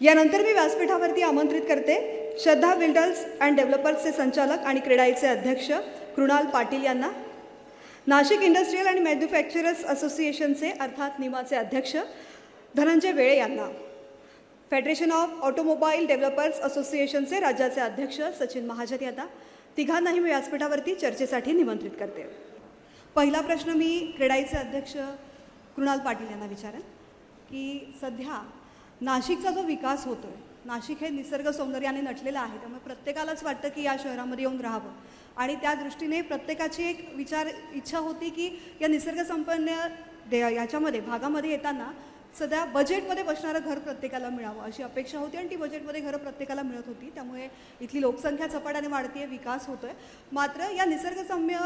यानंतर मी व्यासपीठावरती आमंत्रित करते श्रद्धा बिल्डर्स अँड डेव्हलपर्सचे संचालक आणि क्रेडाईचे अध्यक्ष कृणाल पाटील यांना, नाशिक इंडस्ट्रियल अँड मॅन्युफॅक्चरर्स असोसिएशनचे अर्थात निमाचे अध्यक्ष धनंजय वेळे यांना, फेडरेशन ऑफ ऑटोमोबाईल डेव्हलपर्स असोसिएशनचे राज्याचे अध्यक्ष सचिन महाजन यांना, तिघांनाही मी व्यासपीठावरती चर्चेसाठी निमंत्रित करते. पहिला प्रश्न मी क्रेडाईचे अध्यक्ष कृणाल पाटील यांना विचारेन की सध्या नाशिकचा जो विकास होतो आहे, नाशिक हे निसर्ग सौंदर्याने नटलेलं आहे, त्यामुळे प्रत्येकालाच वाटतं की या शहरामध्ये येऊन राहावं आणि त्या दृष्टीने प्रत्येकाची एक इच्छा होती की या निसर्गसंपन्न याच्यामध्ये भागामध्ये येताना सध्या बजेटमध्ये बसणारं घर प्रत्येकाला मिळावं अशी अपेक्षा होती आणि ती बजेटमध्ये घरं प्रत्येकाला मिळत होती. त्यामुळे इथली लोकसंख्या झपाट्याने वाढते आहे, विकास होतो आहे. मात्र या निसर्गसम्य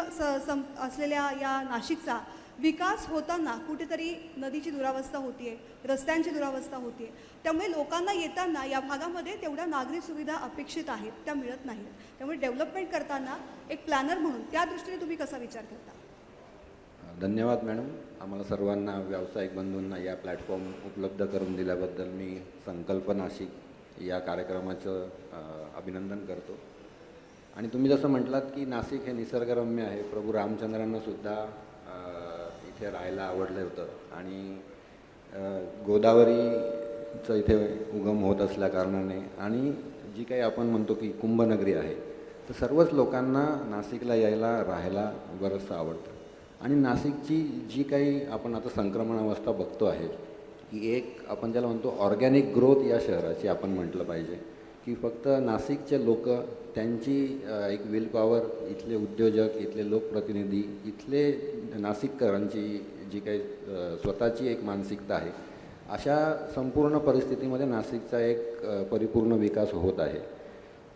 असलेल्या या नाशिकचा विकास होताना कुठेतरी नदीची दुरावस्था होती आहे, रस्त्यांची दुरावस्था होती आहे. त्यामुळे लोकांना येताना या भागामध्ये तेवढ्या नागरी सुविधा अपेक्षित आहेत, त्या मिळत नाहीत. त्यामुळे डेव्हलपमेंट करताना एक प्लॅनर म्हणून त्या दृष्टीने तुम्ही कसा विचार करता? धन्यवाद मॅडम. आम्हाला सर्वांना व्यावसायिक बंधूंना या प्लॅटफॉर्म उपलब्ध करून दिल्याबद्दल मी संकल्प नाशिक या कार्यक्रमाचं अभिनंदन करतो. आणि तुम्ही जसं म्हटलात की नाशिक हे निसर्गरम्य आहे, प्रभू रामचंद्रांनासुद्धा इथे राहायला आवडलं होतं आणि गोदावरीचं इथे उगम होत असल्याकारणाने आणि जी काही आपण म्हणतो की कुंभनगरी आहे, तर सर्वच लोकांना नाशिकला यायला राहायला बरंचसं आवडतं. आणि नाशिकची जी काही आपण आता संक्रमणावस्था बघतो आहे की एक आपण ज्याला म्हणतो ऑर्गॅनिक ग्रोथ या शहराची आपण म्हटलं पाहिजे की फक्त नाशिकचे लोक त्यांची एक विल पॉवर, इथले उद्योजक, इथले लोकप्रतिनिधी, इथले नाशिककरांची जी काही स्वतःची एक मानसिकता आहे, अशा संपूर्ण परिस्थितीमध्ये नाशिकचा एक परिपूर्ण विकास होत आहे.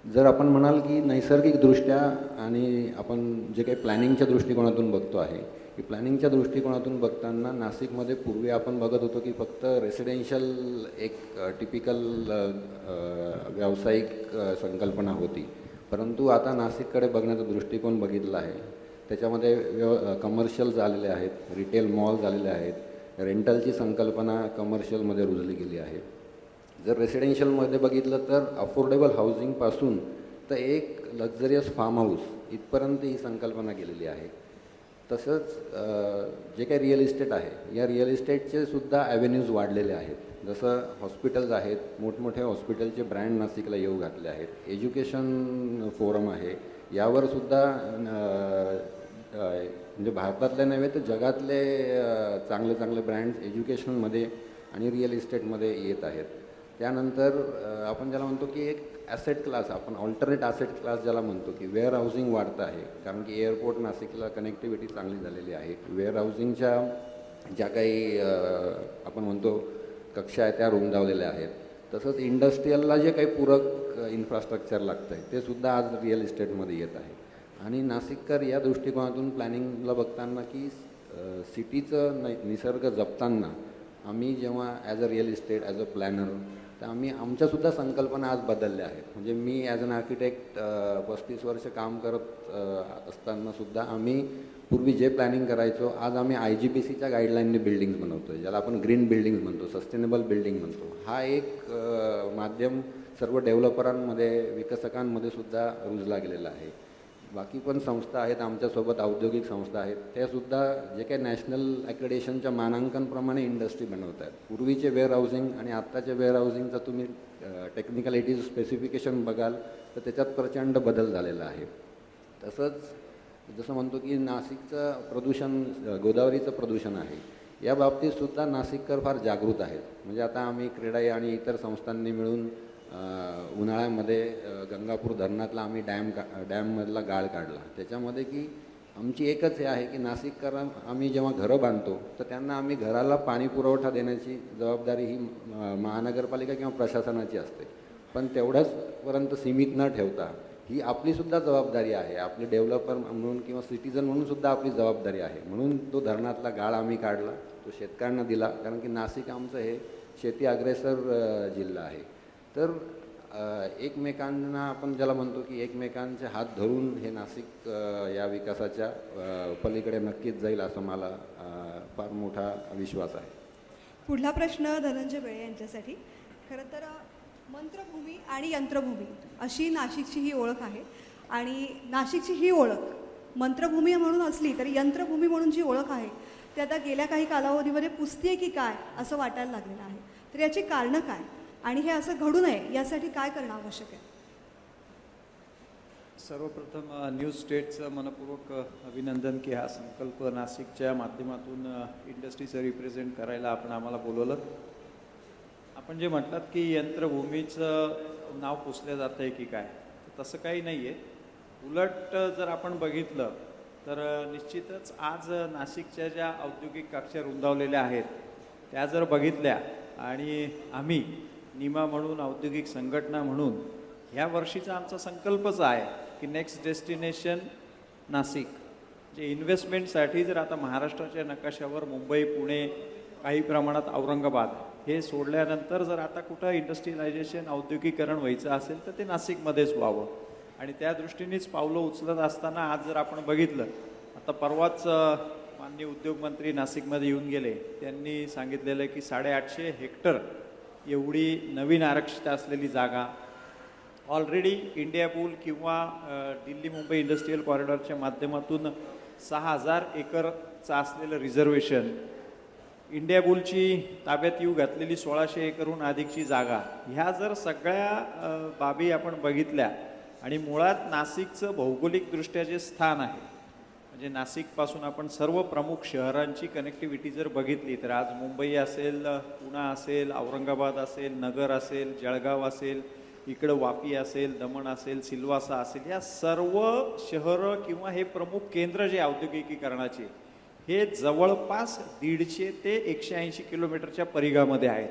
जर आपण म्हणाल की नैसर्गिकदृष्ट्या आणि आपण जे काही प्लॅनिंगच्या दृष्टिकोनातून बघतो आहे की प्लॅनिंगच्या दृष्टिकोनातून बघताना नाशिकमध्ये पूर्वी आपण बघत होतो की फक्त रेसिडेन्शियल एक टिपिकल व्यावसायिक संकल्पना होती, परंतु आता नाशिककडे बघण्याचा दृष्टिकोन बघितला आहे. त्याच्यामध्ये कमर्शियल झालेले आहेत, रिटेल मॉल झालेले आहेत, रेंटलची संकल्पना कमर्शियलमध्ये रुजली गेली आहे. जर रेसिडेन्शियलमध्ये बघितलं तर अफोर्डेबल हाऊसिंगपासून तर एक लक्झरियस फार्म हाऊस इथपर्यंत ही संकल्पना गेलेली आहे. तसंच जे काही रिअल इस्टेट आहे, या रिअल इस्टेटचे सुद्धा ॲव्हेन्यूज वाढलेले आहेत. जसं हॉस्पिटल्स आहेत, मोठमोठे हॉस्पिटलचे ब्रँड नाशिकला येऊ घातले आहेत. एज्युकेशन फोरम आहे, यावरसुद्धा म्हणजे भारतातले नव्हे तर जगातले चांगले चांगले ब्रँड्स एज्युकेशनमध्ये आणि रिअल इस्टेटमध्ये येत आहेत. त्यानंतर आपण ज्याला म्हणतो की एक ॲसेट क्लास, आपण ऑल्टरनेट ॲसेट क्लास ज्याला म्हणतो की वेअर हाऊसिंग वाढतं आहे, कारण की एअरपोर्ट नाशिकला कनेक्टिव्हिटी चांगली झालेली आहे. वेअर हाऊसिंगच्या ज्या काही आपण म्हणतो कक्षा आहे त्या रुंदावलेल्या आहेत. तसंच इंडस्ट्रीयलला जे काही पूरक इन्फ्रास्ट्रक्चर लागतं आहे ते सुद्धा आज रिअल इस्टेटमध्ये येत आहे. आणि नाशिककर या दृष्टिकोनातून प्लॅनिंगला बघताना की सिटीचं निसर्ग जपताना आम्ही जेव्हा as a real estate, as a planner, तर आम्ही आमच्यासुद्धा संकल्पना आज बदलल्या आहेत. म्हणजे मी ॲज अन आर्किटेक्ट 35 वर्ष काम करत असतानासुद्धा आम्ही पूर्वी जे प्लॅनिंग करायचो, आज आम्ही IGBCच्या गाईडलाईनने बिल्डिंग्स बनवतो आहे, ज्याला आपण ग्रीन बिल्डिंग्स म्हणतो, सस्टेनेबल बिल्डिंग म्हणतो. हा एक माध्यम सर्व डेव्हलपरांमध्ये, विकसकांमध्ये सुद्धा रुजला गेलेला आहे. बाकी पण संस्था आहेत आमच्यासोबत, औद्योगिक संस्था आहेत, त्यासुद्धा जे काही नॅशनल ॲक्रेडिशनच्या मानांकनप्रमाणे इंडस्ट्री बनवत आहेत. पूर्वीचे वेअर हाऊसिंग आणि आत्ताचे वेअर हाऊसिंगचं तुम्ही टेक्निकॅलिटीज स्पेसिफिकेशन बघाल तर त्याच्यात प्रचंड बदल झालेला आहे. तसंच जसं म्हणतो की नाशिकचं प्रदूषण, गोदावरीचं प्रदूषण आहे, या बाबतीतसुद्धा नाशिककर फार जागृत आहेत. म्हणजे आता आम्ही क्रेडाई आणि इतर संस्थांनी मिळून उन्हाळ्यामध्ये गंगापूर धरणातला आम्ही डॅममधला गाळ काढला. त्याच्यामध्ये की आमची एकच हे आहे की नाशिककर आम्ही जेव्हा घरं बांधतो तर त्यांना आम्ही घराला पाणी पुरवठा देण्याची जबाबदारी ही महानगरपालिका किंवा प्रशासनाची असते, पण तेवढ्याचपर्यंत सीमित न ठेवता ही आपलीसुद्धा जबाबदारी आहे. आपले डेव्हलपर म्हणून किंवा सिटीजन म्हणून सुद्धा आपली जबाबदारी आहे. म्हणून तो धरणातला गाळ आम्ही काढला, तो शेतकऱ्यांना दिला, कारण की नाशिक आमचं हे शेती अग्रेसर जिल्हा आहे. तर एकमेकांना आपण ज्याला म्हणतो की एकमेकांचे हात धरून हे नाशिक या विकासाच्या पलीकडे नक्कीच जाईल असं मला फार मोठा विश्वास आहे. पुढला प्रश्न धनंजय वेळे यांच्यासाठी. खरं तर मंत्रभूमी आणि यंत्रभूमी अशी नाशिकची ही ओळख आहे. आणि नाशिकची ही ओळख मंत्रभूमी म्हणून असली तरी यंत्रभूमी म्हणून जी ओळख आहे ती आता गेल्या काही कालावधीमध्ये पुसते की काय असं वाटायला लागलेलं आहे. तर याची कारणं काय आणि हे असं घडू नये यासाठी काय करणं आवश्यक आहे? सर्वप्रथम न्यूज स्टेटचं मनपूर्वक अभिनंदन की हा संकल्प नाशिकच्या माध्यमातून इंडस्ट्रीचं रिप्रेझेंट करायला आपण आम्हाला बोलवलं. आपण जे म्हटलात की यंत्रभूमीचं नाव पुसलं जातं आहे की काय, तर तसं काही नाही आहे. उलट जर आपण बघितलं तर निश्चितच आज नाशिकच्या ज्या औद्योगिक कक्षा रुंदावलेल्या आहेत त्या जर बघितल्या आणि आम्ही निमा म्हणून औद्योगिक संघटना म्हणून ह्या वर्षीचा आमचा संकल्पच आहे की नेक्स्ट डेस्टिनेशन नाशिक. जे इन्व्हेस्टमेंटसाठी जर आता महाराष्ट्राच्या नकाशावर मुंबई, पुणे, काही प्रमाणात औरंगाबाद हे सोडल्यानंतर जर आता कुठं इंडस्ट्रियलायझेशन औद्योगिकरण व्हायचं असेल तर ते नाशिकमध्येच व्हावं. आणि त्या दृष्टीनेच पावलं उचलत असताना आज जर आपण बघितलं, आता परवाच माननीय उद्योगमंत्री नाशिकमध्ये येऊन गेले. त्यांनी सांगितलेलं आहे की 850 हेक्टर एवढी नवीन आरक्षित असलेली जागा ऑलरेडी इंडिया पूल किंवा दिल्ली मुंबई इंडस्ट्रीयल कॉरिडॉरच्या माध्यमातून 6000 एकरचं असलेलं रिझर्वेशन, इंडिया बुलची ताब्यात येऊ घातलेली 1600 एकरहून अधिकची जागा, ह्या जर सगळ्या बाबी आपण बघितल्या आणि मुळात नाशिकचं भौगोलिकदृष्ट्या जे स्थान आहे म्हणजे नाशिकपासून आपण सर्व प्रमुख शहरांची कनेक्टिव्हिटी जर बघितली तर आज मुंबई असेल, पुणे असेल, औरंगाबाद असेल, नगर असेल, जळगाव असेल, इकडं वापी असेल, दमण असेल, सिल्वासा असेल, या सर्व शहरं किंवा हे प्रमुख केंद्र जे औद्योगिकीकरणाचे हे जवळपास 150 ते 180 किलोमीटरच्या परिघामध्ये आहेत.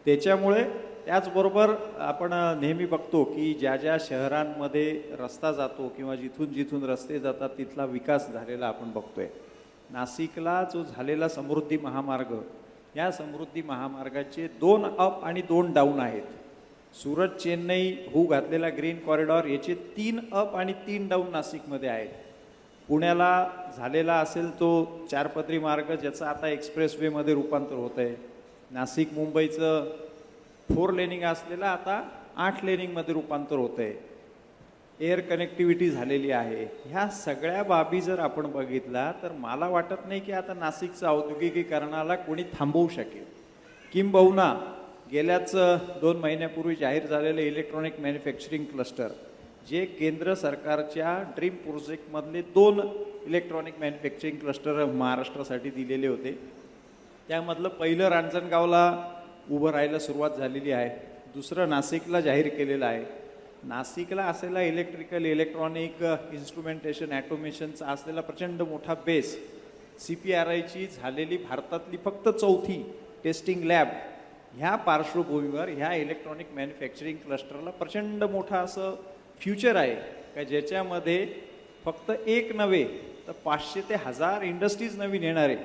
त्याच्यामुळे त्याचबरोबर आपण नेहमी बघतो की ज्या ज्या शहरांमध्ये रस्ता जातो किंवा जिथून जिथून रस्ते जातात तिथला विकास झालेला आपण बघतोय. नाशिकला जो झालेला समृद्धी महामार्ग, या समृद्धी महामार्गाचे 2 अप आणि 2 डाऊन आहेत. सुरत चेन्नई होऊ घातलेला ग्रीन कॉरिडॉर याचे 3 अप आणि 3 डाऊन नाशिकमध्ये आहेत. पुण्याला झालेला असेल तो 4 पदरी मार्ग ज्याचं आता एक्सप्रेसवेमध्ये रूपांतर होत आहे. नाशिक मुंबईचं 4 लेनिंग असलेलं आता 8 लेनिंगमध्ये रूपांतर होत आहे. एअर कनेक्टिव्हिटी झालेली आहे. ह्या सगळ्या बाबी जर आपण बघितला तर मला वाटत नाही की आता नाशिकचं औद्योगिकीकरणाला कोणी थांबवू शकेल. किंबहुना गेल्याच 2 महिन्यापूर्वी जाहीर झालेलं इलेक्ट्रॉनिक मॅन्युफॅक्चरिंग क्लस्टर, जे केंद्र सरकारच्या ड्रीम प्रोजेक्टमधले 2 इलेक्ट्रॉनिक मॅन्युफॅक्चरिंग क्लस्टर महाराष्ट्रासाठी दिलेले होते. त्यामधलं पहिलं रांजणगावला उभं राहायला सुरुवात झालेली आहे. दुसरं नाशिकला जाहीर केलेलं आहे. नाशिकला असलेला इलेक्ट्रिकल, इलेक्ट्रॉनिक, इन्स्ट्रुमेंटेशन, ॲटोमेशनचा असलेला प्रचंड मोठा बेस, CPRIची झालेली भारतातली फक्त 4थी टेस्टिंग लॅब, ह्या पार्श्वभूमीवर ह्या इलेक्ट्रॉनिक मॅन्युफॅक्चरिंग क्लस्टरला प्रचंड मोठा असं फ्युचर आहे का ज्याच्यामध्ये फक्त एक नव्हे तर 500 ते 1000 इंडस्ट्रीज नवीन येणार आहे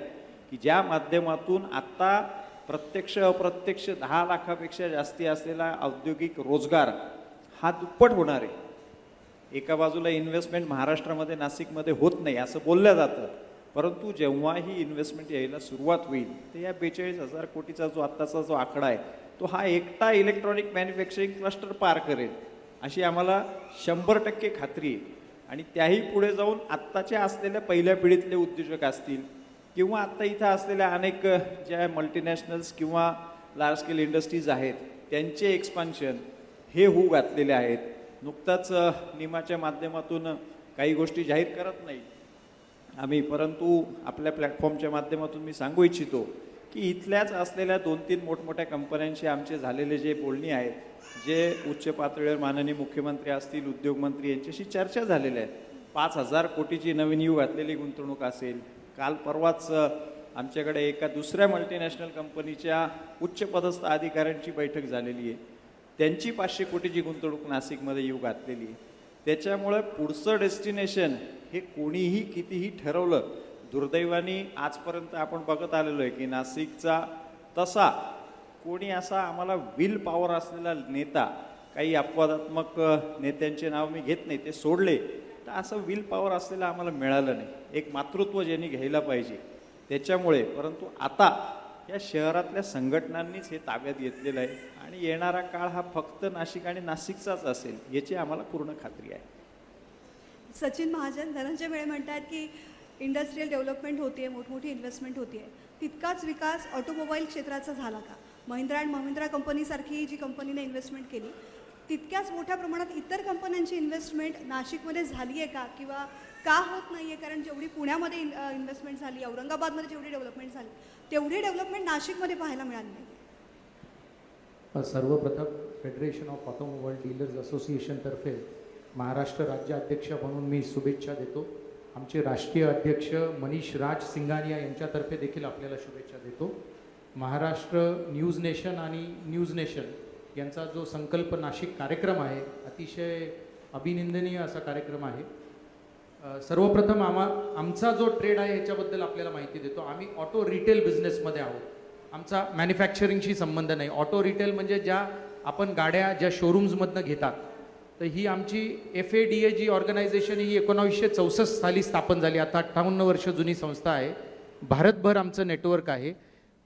की ज्या माध्यमातून आत्ता प्रत्यक्ष अप्रत्यक्ष 10 लाखापेक्षा जास्ती असलेला औद्योगिक रोजगार हा दुप्पट होणार आहे. एका बाजूला इन्व्हेस्टमेंट महाराष्ट्रामध्ये नाशिकमध्ये होत नाही असं बोललं जातं, परंतु जेव्हा ही इन्व्हेस्टमेंट यायला सुरुवात होईल तर या 42,000 कोटीचा जो आत्ताचा जो आकडा आहे तो हा एकटा इलेक्ट्रॉनिक मॅन्युफॅक्चरिंग क्लस्टर पार करेल अशी आम्हाला 100% खात्री आहे. आणि त्याही पुढे जाऊन आत्ताच्या असलेल्या पहिल्या पिढीतले उद्योजक असतील किंवा आत्ता इथं असलेल्या अनेक ज्या मल्टीनॅशनल्स किंवा लार्ज स्केल इंडस्ट्रीज आहेत त्यांचे एक्सपान्शन हे होऊ घातलेले आहेत. नुकताच निमाच्या माध्यमातून काही गोष्टी जाहीर करत नाही आम्ही, परंतु आपल्या प्लॅटफॉर्मच्या माध्यमातून मी सांगू इच्छितो की इथल्याच असलेल्या 2-3 मोठमोठ्या कंपन्यांशी आमचे झालेले जे बोलणी आहेत, जे उच्च पातळीवर माननीय मुख्यमंत्री असतील, उद्योगमंत्री यांच्याशी चर्चा झालेल्या आहेत. 5,000 कोटीची नवीन येऊ घातलेली गुंतवणूक असेल. काल परवाच आमच्याकडे एका दुसऱ्या मल्टीनॅशनल कंपनीच्या उच्च पदस्थ अधिकाऱ्यांची बैठक झालेली आहे. त्यांची 500 कोटीची गुंतवणूक नाशिकमध्ये येऊ घातलेली आहे. त्याच्यामुळे पुढचं डेस्टिनेशन हे कोणीही कितीही ठरवलं, दुर्दैवाने आजपर्यंत आपण बघत आलेलो आहे की नाशिकचा तसा कोणी असा आम्हाला विल पॉवर असलेला नेता, काही अपवादात्मक नेत्यांचे नाव मी घेत नाही, ते सोडले तर असं विल पॉवर असलेलं आम्हाला मिळालं नाही. एक मातृत्व ज्यांनी घ्यायला पाहिजे त्याच्यामुळे. परंतु आता या शहरातल्या संघटनांनीच हे ताब्यात घेतलेलं आहे आणि येणारा काळ हा फक्त नाशिक आणि नाशिकचाच असेल याची आम्हाला पूर्ण खात्री आहे. सचिन महाजन, धनंजय मेळे म्हणतात की इंडस्ट्रियल डेव्हलपमेंट होते, मोठमोठी इन्व्हेस्टमेंट होते, तितकाच विकास ऑटोमोबाईल क्षेत्राचा झाला का? महिंद्रा अँड महिंद्रा कंपनीसारखी जी कंपनीने इन्व्हेस्टमेंट केली, तितक्याच मोठ्या प्रमाणात इतर कंपन्यांची इन्व्हेस्टमेंट नाशिकमध्ये झाली आहे का, किंवा का होत नाही आहे? कारण जेवढी पुण्यामध्ये इन्व्हेस्टमेंट झाली, औरंगाबादमध्ये जेवढी डेव्हलपमेंट झाली, तेवढी डेव्हलपमेंट नाशिकमध्ये पाहायला मिळाली नाही. सर्वप्रथम फेडरेशन ऑफ ऑटोमोबाईल डीलर्स असोसिएशनतर्फे महाराष्ट्र राज्य अध्यक्ष म्हणून मी शुभेच्छा देतो. आमचे राष्ट्रीय अध्यक्ष मनीष राज सिंगानिया यांच्यातर्फे देखील आपल्याला शुभेच्छा देतो. महाराष्ट्र न्यूज नेशन आणि न्यूज नेशन यांचा जो संकल्प नाशिक कार्यक्रम आहे, अतिशय अभिनंदनीय असा कार्यक्रम आहे. सर्वप्रथम आमचा जो ट्रेड आहे याच्याबद्दल आपल्याला माहिती देतो. आम्ही ऑटो रिटेल बिझनेसमध्ये आहोत. आमचा मॅन्युफॅक्चरिंगशी संबंध नाही. ऑटो रिटेल म्हणजे ज्या आपण गाड्या ज्या शोरूम्समधनं घेतात, तर ही आमची FADA जी ऑर्गनायझेशन ही 1964 साली स्थापन झाली. आता 58 वर्ष जुनी संस्था आहे. भारतभर आमचं नेटवर्क आहे.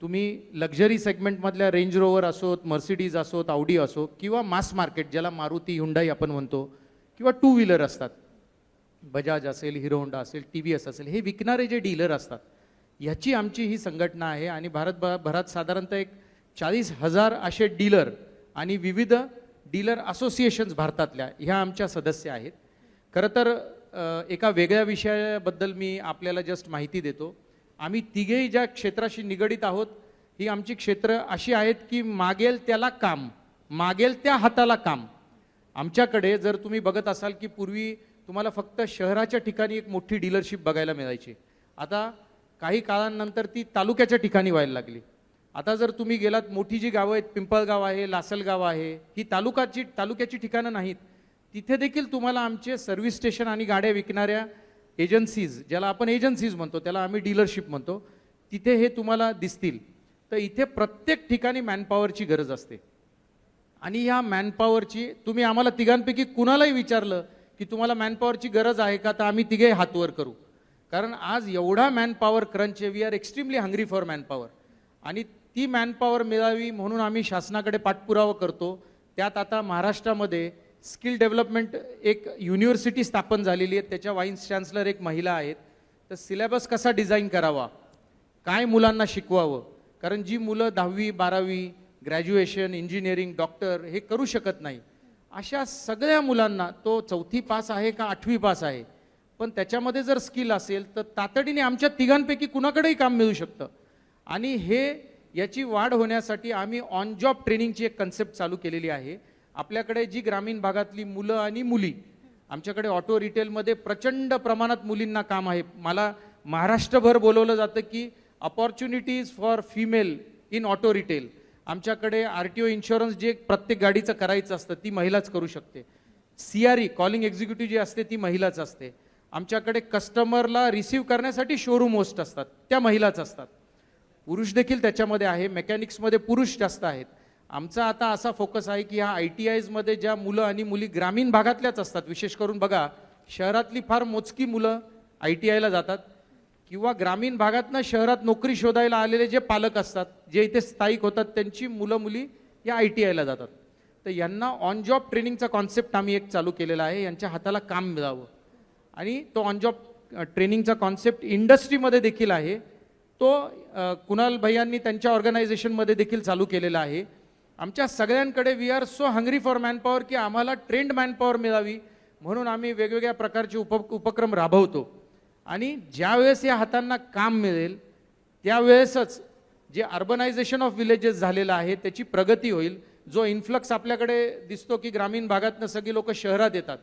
तुम्ही लक्झरी सेगमेंटमधल्या रेंज रोवर असोत, मर्सिडीज असोत, आउडी असो, किंवा मास मार्केट ज्याला मारुती हुंडाई आपण म्हणतो, किंवा टू व्हीलर असतात, बजाज असेल, हिरो होंडा असेल, TVS असेल, हे विकणारे जे डीलर असतात, ह्याची आमची ही संघटना आहे. आणि भारतभरात साधारणतः एक 40,000 असे डीलर आणि विविध डीलर असोसिएशन्स भारतातल्या ह्या आमच्या सदस्य आहेत. खरं तर एका वेगळ्या विषयाबद्दल मी आपल्याला जस्ट माहिती देतो. आम्ही तिघेही ज्या क्षेत्राशी निगडीत आहोत, ही आमची क्षेत्र अशी आहेत की मागेल त्याला काम, मागेल त्या हाताला काम. आमच्याकडे जर तुम्ही बघत असाल की पूर्वी तुम्हाला फक्त शहराच्या ठिकाणी एक मोठी डीलरशिप बघायला मिळायची. आता काही काळानंतर ती तालुक्याच्या ठिकाणी व्हायला लागली. आता जर तुम्ही गेलात, मोठी जी गावं आहेत, पिंपळगाव आहे, लासलगाव आहे, ही तालुक्याची ठिकाणं नाहीत. तिथे देखील तुम्हाला आमचे सर्व्हिस स्टेशन आणि गाड्या विकणाऱ्या एजन्सीज, ज्याला आपण एजन्सीज म्हणतो, त्याला आम्ही डीलरशिप म्हणतो, तिथे हे तुम्हाला दिसतील. तर इथे प्रत्येक ठिकाणी मॅनपॉवरची गरज असते. आणि ह्या मॅनपॉवरची तुम्ही आम्हाला तिघांपैकी कुणालाही विचारलं की तुम्हाला मॅनपॉवरची गरज आहे का, तर आम्ही तिघे हातवर करू. कारण आज एवढा मॅनपॉवर क्रंच आहे. We are extremely hungry for manpower. आणि ती मॅनपॉवर मिळावी म्हणून आम्ही शासनाकडे पाठपुरावा करतो. त्यात आता महाराष्ट्रामध्ये स्किल डेव्हलपमेंट एक युनिव्हर्सिटी स्थापन झालेली आहे. त्याच्या वाईस चान्सलर एक महिला आहेत. तर सिलेबस कसा डिझाईन करावा, काय मुलांना शिकवावं, कारण जी मुलं 10वी 12वी ग्रॅज्युएशन, इंजिनिअरिंग, डॉक्टर हे करू शकत नाही, अशा सगळ्या मुलांना, तो 4थी पास आहे का 8वी पास आहे, पण त्याच्यामध्ये जर स्किल असेल तर तातडीने आमच्या तिघांपैकी कुणाकडेही काम मिळू शकतं. आणि याची वाढ होण्यासाठी आम्ही ऑन जॉब ट्रेनिंगची एक कन्सेप्ट चालू केलेली आहे. आपल्याकडे जी ग्रामीण भागातली मुलं आणि मुली, आमच्याकडे ऑटो रिटेलमध्ये प्रचंड प्रमाणात मुलींना काम आहे. मला महाराष्ट्रभर बोलवलं जातं की opportunities for female in auto retail. आमच्याकडे RTO इन्शुरन्स जे प्रत्येक गाडीचं करायचं असतं ती महिलाच करू शकते. CRE कॉलिंग एक्झिक्युटिव्ह जी असते ती महिलाच असते. आमच्याकडे कस्टमरला रिसीव्ह करण्यासाठी शोरूम होस्ट असतात, त्या महिलाच असतात. पुरुष देखील त्याच्यामध्ये आहे. मेकॅनिक्समध्ये पुरुष जास्त आहेत. आमचा आता असा फोकस आहे की ह्या ITIsमध्ये ज्या मुलं आणि मुली ग्रामीण भागातल्याच असतात, विशेष करून बघा शहरातली फार मोजकी मुलं ITIला जातात, किंवा ग्रामीण भागातनं शहरात नोकरी शोधायला आलेले जे पालक असतात, जे इथे स्थायिक होतात, त्यांची मुलं मुली या ITIला जातात. तर यांना ऑन जॉब ट्रेनिंगचा कॉन्सेप्ट आम्ही एक चालू केलेला आहे. यांच्या हाताला काम मिळावं. आणि तो ऑन जॉब ट्रेनिंगचा कॉन्सेप्ट इंडस्ट्रीमध्ये देखील आहे. तो कुणाल भैयांनी त्यांच्या ऑर्गनायझेशनमध्ये देखील चालू केलेला आहे. आमच्या सगळ्यांकडे we are so hungry for manpower की आम्हाला ट्रेंड मॅनपॉवर मिळावी म्हणून आम्ही वेगवेगळ्या प्रकारचे उपक्रम राबवतो. आणि ज्यावेळेस या हातांना काम मिळेल त्यावेळेसच जे अर्बनायझेशन ऑफ विलेजेस झालेलं आहे त्याची प्रगती होईल. जो इन्फ्लक्स आपल्याकडे दिसतो की ग्रामीण भागातनं सगळी लोक शहरात येतात,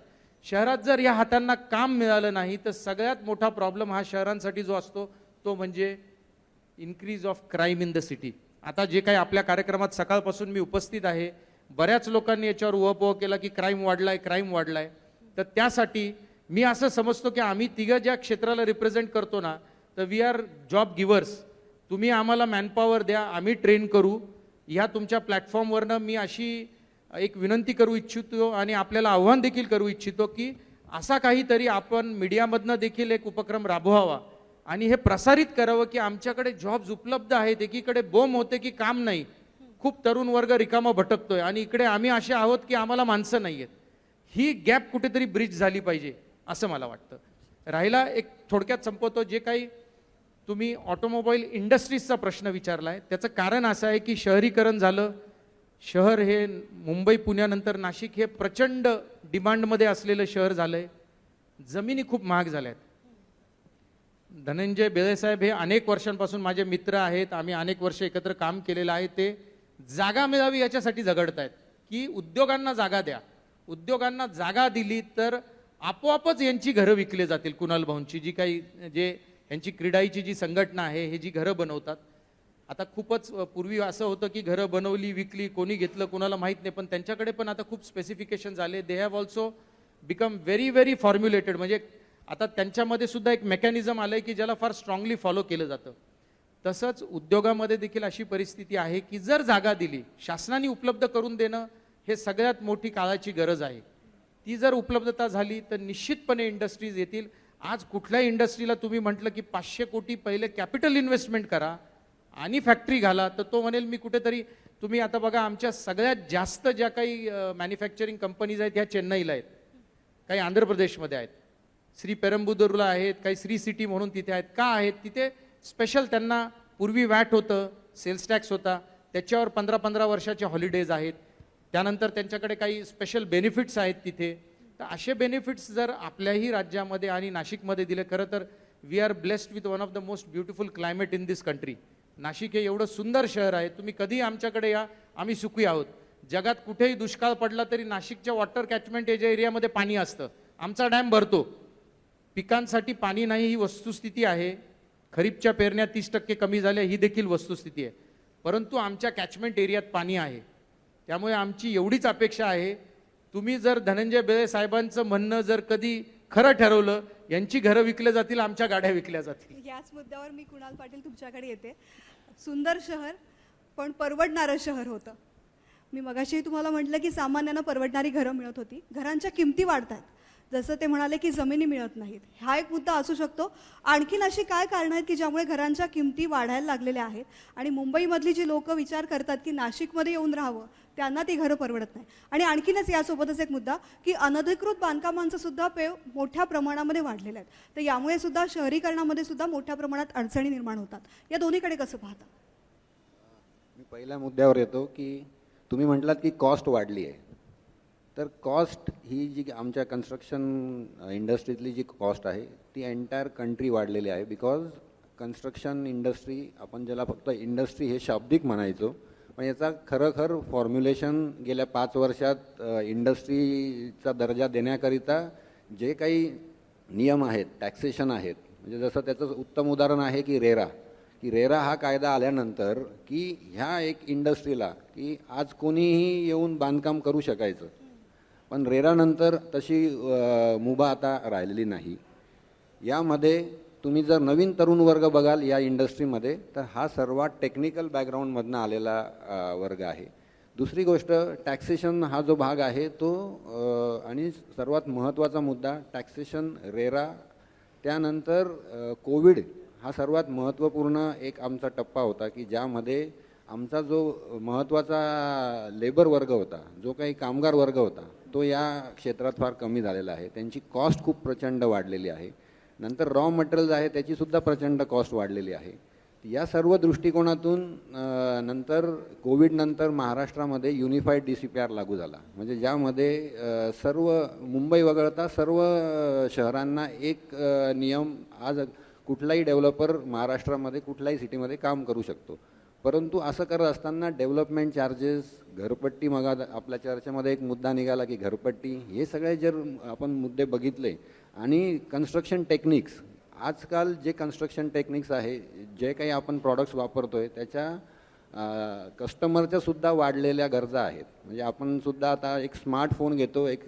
शहरात जर या हातांना काम मिळालं नाही तर सगळ्यात मोठा प्रॉब्लेम हा शहरांसाठी जो असतो तो म्हणजे increase of crime in the city. आता जे काही आपल्या कार्यक्रमात सकाळपासून मी उपस्थित आहे, बऱ्याच लोकांनी याच्यावर उहापोह केला की क्राईम वाढलाय. तर त्यासाठी मी असं समजतो की आम्ही तिघं ज्या क्षेत्राला रिप्रेझेंट करतो ना, तर वी आर जॉब गिव्हर्स. तुम्ही आम्हाला मॅनपॉवर द्या, आम्ही ट्रेन करू. ह्या तुमच्या प्लॅटफॉर्मवरनं मी अशी एक विनंती करू इच्छितो आणि आपल्याला आव्हान देखील करू इच्छितो की असा काहीतरी आपण मीडियामधनं देखील एक उपक्रम राबवावा आणि हे प्रसारित करावं की आमच्याकडे जॉब्स उपलब्ध आहेत. एकीकडे बोंब होते की काम नाही, खूप तरुण वर्ग रिकामा भटकतोय, आणि इकडे आम्ही असे आहोत की आम्हाला माणसं नाही आहेत. ही गॅप कुठेतरी ब्रिज झाली पाहिजे असं मला वाटतं. राहिला एक थोडक्यात संपवतो, जे काही तुम्ही ऑटोमोबाईल इंडस्ट्रीजचा प्रश्न विचारला आहे त्याचं कारण असं आहे की शहरीकरण झालं. शहर हे मुंबई पुण्यानंतर नाशिक हे प्रचंड डिमांडमध्ये असलेलं शहर झालं आहे. जमिनी खूप महाग झाल्या आहेत. धनंजय बेळेसाहेब हे अनेक वर्षांपासून माझे मित्र आहेत, आम्ही अनेक वर्ष एकत्र काम केलेलं आहे. ते जागा मिळावी याच्यासाठी झगडत आहेत की उद्योगांना जागा द्या. उद्योगांना जागा दिली तर आपोआपच यांची घरं विकले जातील. कुणाल भाऊंची जी काही जे यांची क्रीडाईची जी संघटना आहे हे जी घरं बनवतात, आता खूपच पूर्वी असं होतं की घरं बनवली विकली कोणी घेतलं कोणाला माहीत नाही, पण त्यांच्याकडे पण आता खूप स्पेसिफिकेशन झाले. They have also become very very formulated. म्हणजे आता त्यांच्यामध्ये सुद्धा एक मेकॅनिझम आलंय की ज्याला फार स्ट्रॉंगली फॉलो केलं जातं. तसंच उद्योगामध्ये देखील अशी परिस्थिती आहे की जर जागा दिली, शासनाने उपलब्ध करून देणं हे सगळ्यात मोठी काळाची गरज आहे. ती जर उपलब्धता झाली तर निश्चितपणे इंडस्ट्रीज येतील. आज कुठल्याही इंडस्ट्रीला तुम्ही म्हटलं की 500 कोटी पहिले कॅपिटल इन्व्हेस्टमेंट करा आणि फॅक्टरी घाला, तर तो म्हणेल मी कुठेतरी. तुम्ही आता बघा आमच्या सगळ्यात जास्त ज्या काही मॅन्युफॅक्चरिंग कंपनीज आहेत ह्या चेन्नईला आहेत, काही आंध्र प्रदेशमध्ये आहेत, श्री पेरंबुदूरला आहेत, काही श्री सिटी म्हणून तिथे आहेत. का आहेत तिथे? स्पेशल त्यांना पूर्वी वॅट होतं, सेल्स टॅक्स होता, त्याच्यावर 15-15 वर्षाचे हॉलिडेज आहेत. त्यानंतर त्यांच्याकडे काही स्पेशल बेनिफिट्स आहेत तिथे. तर असे बेनिफिट्स जर आपल्याही राज्यामध्ये आणि नाशिकमध्ये दिले, खरं तर we are blessed with one of the most beautiful climate in this country. Nashik हे एवढं सुंदर शहर आहे, तुम्ही कधीही आमच्याकडे या, आम्ही सुखी आहोत. जगात कुठेही दुष्काळ पडला तरी नाशिकच्या वॉटर कॅचमेंट एरियामध्ये पाणी असतं. आमचा डॅम भरतो. पिकांसाठी पाणी नाही ही वस्तुस्थिती आहे. खरीपच्या पेरण्या 30% कमी झाल्या ही देखील वस्तुस्थिती आहे. परंतु आमच्या कॅचमेंट एरियात पाणी आहे. त्यामुळे आमची एवढीच अपेक्षा आहे, तुम्ही जर धनंजय बेळे साहेबांचं म्हणणं जर कधी खरं ठरवलं, यांची घरं विकल्या जातील, आमच्या गाड्या विकल्या जातील. याच मुद्द्यावर मी कुणाल पाटील तुमच्याकडे येते. सुंदर शहर पण परवडणारं शहर होतं. मी मगाशी तुम्हाला म्हटलं की सामान्यांना परवडणारी घरं मिळत होती. घरांच्या किमती वाढतात, जसं ते म्हणाले की जमिनी मिळत नाहीत. हा एक मुद्दा असू शकतो. आणखीन अशी काय कारणं आहेत की ज्यामुळे घरांच्या किमती वाढायला लागलेल्या आहेत आणि मुंबईमधली जी लोक विचार करतात की नाशिकमध्ये येऊन राहावं, त्यांना ती घरं परवडत नाही. आणि आणखीनच यासोबतच एक मुद्दा की अनधिकृत बांधकामांचं सुद्धा पेव मोठ्या प्रमाणामध्ये वाढलेलं आहे. तर यामुळे सुद्धा शहरीकरणामध्ये सुद्धा मोठ्या प्रमाणात अडचणी निर्माण होतात. या दोन्हीकडे कसं पाहता? मी पहिल्या मुद्द्यावर येतो की तुम्ही म्हटलात की कॉस्ट वाढली आहे. तर कॉस्ट ही जी आमच्या कन्स्ट्रक्शन इंडस्ट्रीतली जी कॉस्ट आहे ती एंटायर कंट्री वाढलेली आहे. बिकॉज कन्स्ट्रक्शन इंडस्ट्री, आपण ज्याला फक्त इंडस्ट्री हे शाब्दिक म्हणायचो, पण याचा खरं फॉर्म्युलेशन गेल्या 5 वर्षात इंडस्ट्रीचा दर्जा देण्याकरिता जे काही नियम आहेत, टॅक्सेशन आहेत, म्हणजे जसं त्याचं उत्तम उदाहरण आहे की रेरा हा कायदा आल्यानंतर की ह्या एक इंडस्ट्रीला की आज कोणीही येऊन बांधकाम करू शकायचं, पण रेरानंतर तशी मुभा आता राहिलेली नाही. यामध्ये तुम्ही जर नवीन तरुण वर्ग बघाल या इंडस्ट्रीमध्ये, तर हा सर्वात टेक्निकल बॅकग्राऊंडमधनं आलेला वर्ग आहे. दुसरी गोष्ट, टॅक्सेशन हा जो भाग आहे तो आणि सर्वात महत्त्वाचा मुद्दा टॅक्सेशन, रेरा, त्यानंतर कोविड हा सर्वात महत्त्वपूर्ण एक आमचा टप्पा होता की ज्यामध्ये आमचा जो महत्त्वाचा लेबर वर्ग होता, जो काही कामगार वर्ग होता, तो या क्षेत्रात फार कमी झालेला आहे. त्यांची कॉस्ट खूप प्रचंड वाढलेली आहे. नंतर रॉ मटेरियल्स आहे त्याचीसुद्धा प्रचंड कॉस्ट वाढलेली आहे. या सर्व दृष्टिकोनातून नंतर कोविडनंतर महाराष्ट्रामध्ये युनिफाईड DCPR लागू झाला, म्हणजे ज्यामध्ये सर्व मुंबई वगळता सर्व शहरांना एक नियम, आज कुठलाही डेव्हलपर महाराष्ट्रामध्ये कुठल्याही सिटीमध्ये काम करू शकतो. परंतु असं करत असताना डेव्हलपमेंट चार्जेस, घरपट्टी, मग आपल्या चर्चेमध्ये एक मुद्दा निघाला की घरपट्टी, हे सगळे जर आपण मुद्दे बघितले आणि कन्स्ट्रक्शन टेक्निक्स, आजकाल जे कन्स्ट्रक्शन टेक्निक्स आहे, जे काही आपण प्रॉडक्ट्स वापरतोय त्याच्या कस्टमरच्या सुद्धा वाढलेल्या गरजा आहेत. म्हणजे आपण सुद्धा आता एक स्मार्टफोन घेतो, एक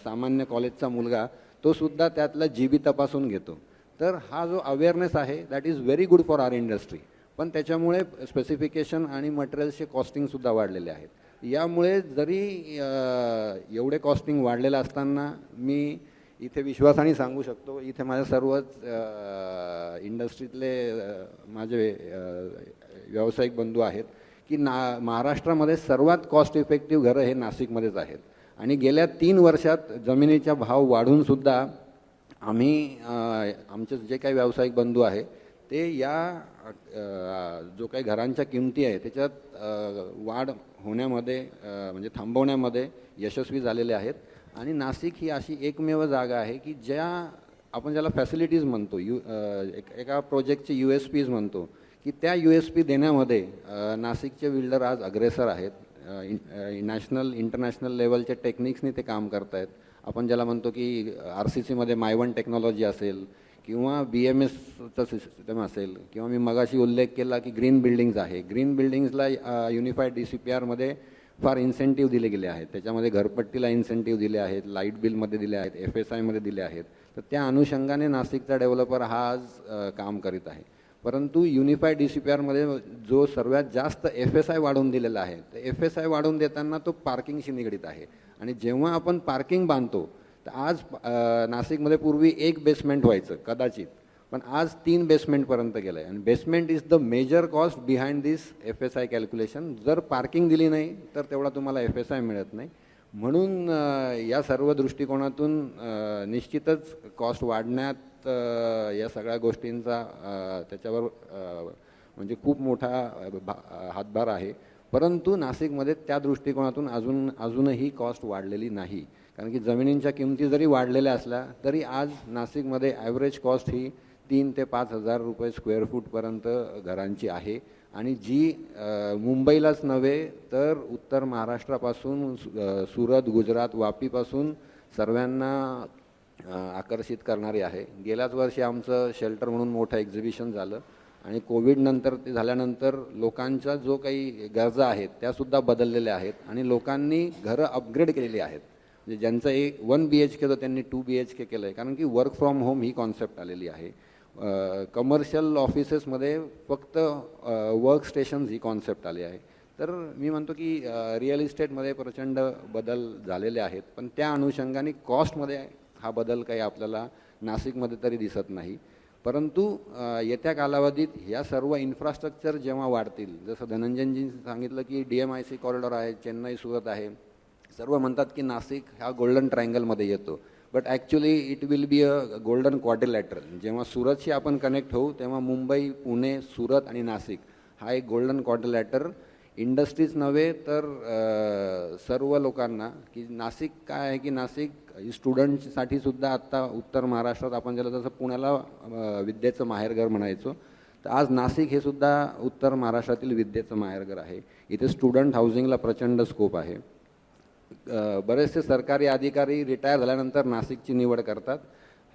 सामान्य कॉलेजचा मुलगा तो सुद्धा त्यातला GB तपासून घेतो. तर हा जो अवेअरनेस आहे that is very good for our industry. पण त्याच्यामुळे स्पेसिफिकेशन आणि मटेरियल्सचे कॉस्टिंगसुद्धा वाढलेले आहेत. यामुळे जरी एवढे कॉस्टिंग वाढलेलं असताना मी इथे विश्वासाने सांगू शकतो, इथे माझ्या सर्वच इंडस्ट्रीतले माझे व्यावसायिक बंधू आहेत की महाराष्ट्रामध्ये सर्वात कॉस्ट इफेक्टिव्ह घरं हे नाशिकमध्येच आहेत. आणि गेल्या 3 वर्षात जमिनीचा भाव वाढूनसुद्धा आम्ही आमचे जे काही व्यावसायिक बंधू आहे ते या जो काही घरांच्या किमती आहे त्याच्यात वाढ होण्यामध्ये म्हणजे थांबवण्यामध्ये यशस्वी झालेले आहेत. आणि नाशिक ही अशी एकमेव जागा आहे की ज्या आपण ज्याला फॅसिलिटीज म्हणतो, एका प्रोजेक्टचे USPs म्हणतो की त्या USP देण्यामध्ये नाशिकचे बिल्डर आज अग्रेसर आहेत. नॅशनल इंटरनॅशनल लेवलच्या टेक्निक्सनी ते काम करत आहेत. आपण ज्याला म्हणतो की RCCमध्ये मायवन टेक्नॉलॉजी असेल किंवा BMSचं सिस्टम असेल किंवा मी मगाशी उल्लेख केला की ग्रीन बिल्डिंग्ज आहे. ग्रीन बिल्डिंग्सला युनिफाईड DCPRमध्ये फार इन्सेंटिव्ह दिले गेले आहेत. त्याच्यामध्ये घरपट्टीला इन्सेंटिव्ह दिले आहेत, लाईट बिलमध्ये दिले आहेत, FSIमध्ये दिले आहेत. तर त्या अनुषंगाने नाशिकचा डेव्हलपर हा आज काम करीत आहे. परंतु युनिफाईड DCPRमध्ये जो सर्वात जास्त FSI वाढवून दिलेला आहे, तर FSI वाढवून देताना तो पार्किंगशी निगडीत आहे. आणि जेव्हा आपण पार्किंग बांधतो तर आज नाशिकमध्ये पूर्वी 1 बेसमेंट व्हायचं कदाचित, पण आज 3 बेसमेंटपर्यंत गेलं आहे. आणि basement is the major cost behind this FSI calculation. जर पार्किंग दिली नाही तर तेवढा तुम्हाला FSI मिळत नाही. म्हणून या सर्व दृष्टिकोनातून निश्चितच कॉस्ट वाढण्यात या सगळ्या गोष्टींचा त्याच्यावर म्हणजे खूप मोठा हातभार आहे. परंतु नाशिकमध्ये त्या दृष्टिकोनातून अजूनही कॉस्ट वाढलेली नाही. कारण की जमिनींच्या किमती जरी वाढलेल्या असल्या तरी आज नाशिकमध्ये ॲव्हरेज कॉस्ट ही 3 ते 5 हजार रुपये स्क्वेअर फूटपर्यंत घरांची आहे. आणि जी मुंबईलाच नव्हे तर उत्तर महाराष्ट्रापासून सुरत, गुजरात, वापीपासून सर्वांना आकर्षित करणारी आहे. गेल्याच वर्षी आमचं शेल्टर म्हणून मोठं एक्झिबिशन झालं आणि कोविडनंतर ते झाल्यानंतर लोकांच्या जो काही गरजा आहेत त्यासुद्धा बदललेल्या आहेत आणि लोकांनी घरं अपग्रेड केलेली आहेत. म्हणजे ज्यांचं 1 BHK होतं त्यांनी 2 BHK केलं आहे. कारण की work from home he concept आलेली आहे. कमर्शियल ऑफिसेसमध्ये फक्त वर्क स्टेशन्स ही कॉन्सेप्ट आली आहे. तर मी म्हणतो की रिअल इस्टेटमध्ये प्रचंड बदल झालेले आहेत. पण त्या अनुषंगाने कॉस्टमध्ये हा बदल काही आपल्याला नाशिकमध्ये तरी दिसत नाही. परंतु येत्या कालावधीत ह्या सर्व इन्फ्रास्ट्रक्चर जेव्हा वाढतील, जसं धनंजयजींनी सांगितलं की DMIC कॉरिडॉर आहे, चेन्नई सुरत आहे, सर्व म्हणतात की नाशिक ह्या गोल्डन ट्रायंगलमध्ये येतो. But actually it will be a golden quadrilateral. जेव्हा सुरतशी आपण कनेक्ट होऊ तेव्हा मुंबई, पुणे, सुरत आणि नाशिक हा एक गोल्डन क्वाड्रिलॅटर इंडस्ट्रीज नव्हे तर सर्व लोकांना. की नाशिक काय आहे की नाशिक स्टुडंटसाठी सुद्धा आत्ता उत्तर महाराष्ट्रात आपण ज्याला जसं पुण्याला विद्येचं माहेरघर म्हणायचो, तर आज नाशिक हे सुद्धा उत्तर महाराष्ट्रातील विद्येचं माहेरघर आहे. इथे स्टुडंट हाऊसिंगला प्रचंड स्कोप आहे. बरेचसे सरकारी अधिकारी रिटायर झाल्यानंतर नाशिकची निवड करतात.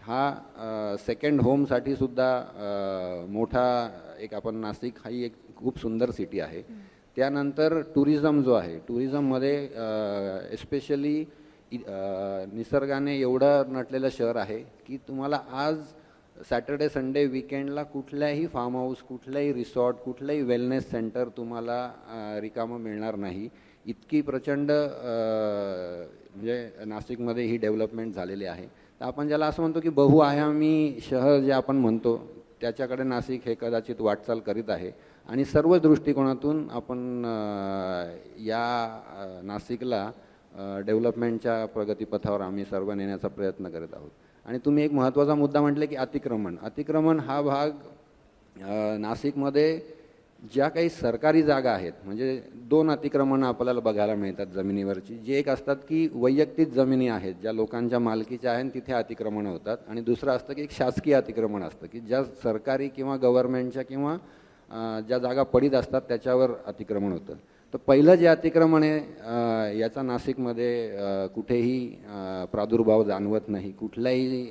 हा सेकंड होमसाठी सुद्धा मोठा एक आपण नाशिक ही एक खूप सुंदर सिटी आहे. त्यानंतर टुरिझम जो आहे, टुरिझममध्ये एस्पेशली निसर्गाने एवढं नटलेलं शहर आहे की तुम्हाला आज सॅटर्डे संडे विकेंडला कुठल्याही फार्म हाऊस, कुठल्याही रिसॉर्ट, कुठल्याही वेलनेस सेंटर तुम्हाला रिकामं मिळणार नाही. इतकी प्रचंड म्हणजे नाशिकमध्ये ही डेव्हलपमेंट झालेली आहे. तर आपण ज्याला असं म्हणतो की बहुआयामी शहर जे आपण म्हणतो त्याच्याकडे नाशिक हे कदाचित वाटचाल करीत आहे. आणि सर्व दृष्टिकोनातून आपण या नाशिकला डेव्हलपमेंटच्या प्रगतीपथावर आम्ही सर्व नेण्याचा प्रयत्न करत आहोत. आणि तुम्ही एक महत्त्वाचा मुद्दा म्हटले की अतिक्रमण हा भाग नाशिकमध्ये ज्या काही सरकारी जागा आहेत, म्हणजे 2 अतिक्रमणं आपल्याला बघायला मिळतात जमिनीवरची. जे एक असतात की वैयक्तिक जमिनी आहेत ज्या लोकांच्या मालकीच्या आहेत तिथे अतिक्रमणं होतात. आणि दुसरं असतं की एक शासकीय अतिक्रमण असतं की ज्या सरकारी किंवा गव्हर्नमेंटच्या किंवा ज्या जागा पडीत असतात त्याच्यावर अतिक्रमण होतं. तर पहिलं जे अतिक्रमण आहे याचा नाशिकमध्ये कुठेही प्रादुर्भाव जाणवत नाही कुठल्याही,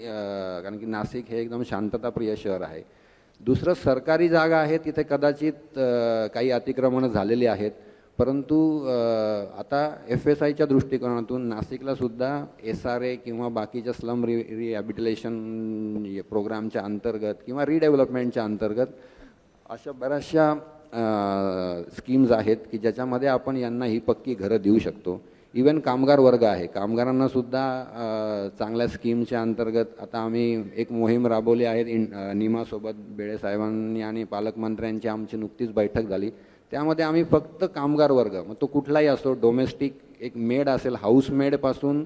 कारण की नाशिक हे एकदम शांतताप्रिय शहर आहे. दुसरं सरकारी जागा आहे तिथे कदाचित काही अतिक्रमणं झालेली आहेत. परंतु आता FSIच्या दृष्टिकोनातून नाशिकला सुद्धा SRA किंवा बाकीच्या स्लम रिहॅबिलिटेशन प्रोग्रामच्या अंतर्गत किंवा रिडेव्हलपमेंटच्या अंतर्गत अशा बऱ्याचशा स्कीम्स आहेत की ज्याच्यामध्ये आपण यांना ही पक्की घरं देऊ शकतो. इवन कामगार वर्ग आहे, कामगारांना सुद्धा चांगल्या स्कीमच्या अंतर्गत आता आम्ही एक मोहीम राबवली आहे निमासोबत. बेळे साहेबांनी आणि पालकमंत्र्यांची आमची नुकतीच बैठक झाली. त्यामध्ये आम्ही फक्त कामगार वर्ग, मग तो कुठलाही असो, डोमेस्टिक एक मेड असेल, हाऊस मेडपासून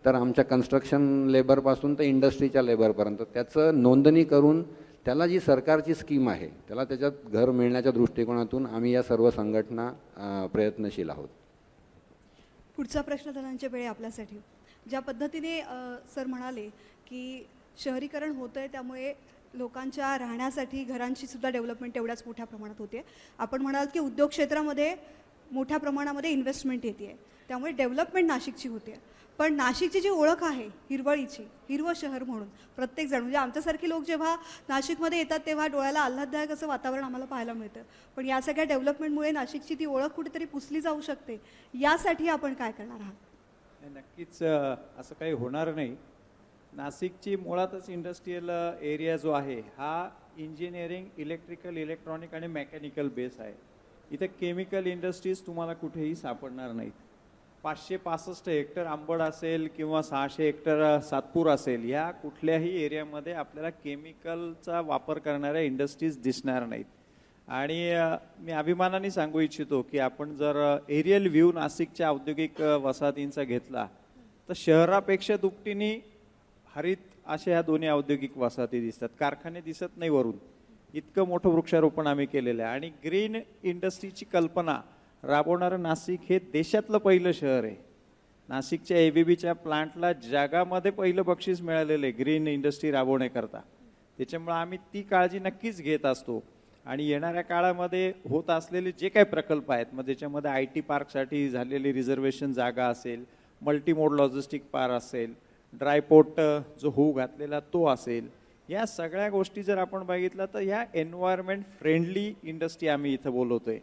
तर आमच्या कन्स्ट्रक्शन लेबरपासून तर इंडस्ट्रीच्या लेबरपर्यंत त्याचं नोंदणी करून त्याला जी सरकारची स्कीम आहे त्याला त्याच्यात घर मिळण्याच्या दृष्टिकोनातून आम्ही या सर्व संघटना प्रयत्नशील आहोत. पुढचा प्रश्न धनंजय बेळे आपल्यासाठी. ज्या पद्धतीने सर म्हणाले की शहरीकरण होतं आहे, त्यामुळे लोकांच्या राहण्यासाठी घरांची सुद्धा डेव्हलपमेंट तेवढ्याच मोठ्या प्रमाणात होते. आपण म्हणाल की उद्योग क्षेत्रामध्ये मोठ्या प्रमाणामध्ये इन्व्हेस्टमेंट येते आहे, त्यामुळे डेव्हलपमेंट नाशिकची होते. पण नाशिकची जी ओळख आहे हिरवळीची, हिरवं शहर म्हणून प्रत्येकजण, म्हणजे आमच्यासारखे लोक जेव्हा नाशिकमध्ये येतात तेव्हा डोळ्याला आल्हाददायक असं वातावरण आम्हाला पाहायला मिळतं. पण या सगळ्या डेव्हलपमेंटमुळे नाशिकची ती ओळख कुठेतरी पुसली जाऊ शकते. यासाठी आपण काय करणार आहात? नक्कीच असं काही होणार नाही. नाशिकची मुळातच इंडस्ट्रीयल एरिया जो आहे हा इंजिनिअरिंग, इलेक्ट्रिकल, इलेक्ट्रॉनिक आणि मेकॅनिकल बेस आहे. इथे केमिकल इंडस्ट्रीज तुम्हाला कुठेही सापडणार नाहीत. 565 हेक्टर अंबड असेल किंवा 600 हेक्टर सातपूर असेल, या कुठल्याही एरियामध्ये आपल्याला केमिकलचा वापर करणाऱ्या इंडस्ट्रीज दिसणार नाहीत. आणि मी अभिमानाने सांगू इच्छितो की आपण जर एरियल व्ह्यू नाशिकच्या औद्योगिक वसाहतींचा घेतला तर शहरापेक्षा दुपटीने हरित अशा ह्या दोन्ही औद्योगिक वसाहती दिसतात. कारखाने दिसत नाही वरून, इतकं मोठं वृक्षारोपण आम्ही केलेलं आहे. आणि ग्रीन इंडस्ट्रीची कल्पना राबवणारं नाशिक हे देशातलं पहिलं शहर आहे. नाशिकच्या ABBच्या प्लांटला जगामध्ये पहिलं बक्षीस मिळालेलं आहे ग्रीन इंडस्ट्री राबवण्याकरता. त्याच्यामुळे आम्ही ती काळजी नक्कीच घेत असतो. आणि येणाऱ्या काळामध्ये होत असलेले जे काही प्रकल्प आहेत, मग त्याच्यामध्ये IT पार्कसाठी झालेली रिझर्वेशन जागा असेल, मल्टीमोड लॉजिस्टिक पार्क असेल, ड्रायपोर्ट जो होऊ घातलेला तो असेल, या सगळ्या गोष्टी जर आपण बघितलं तर ह्या एन्व्हायरमेंट फ्रेंडली इंडस्ट्री आम्ही इथं बोलवतोय.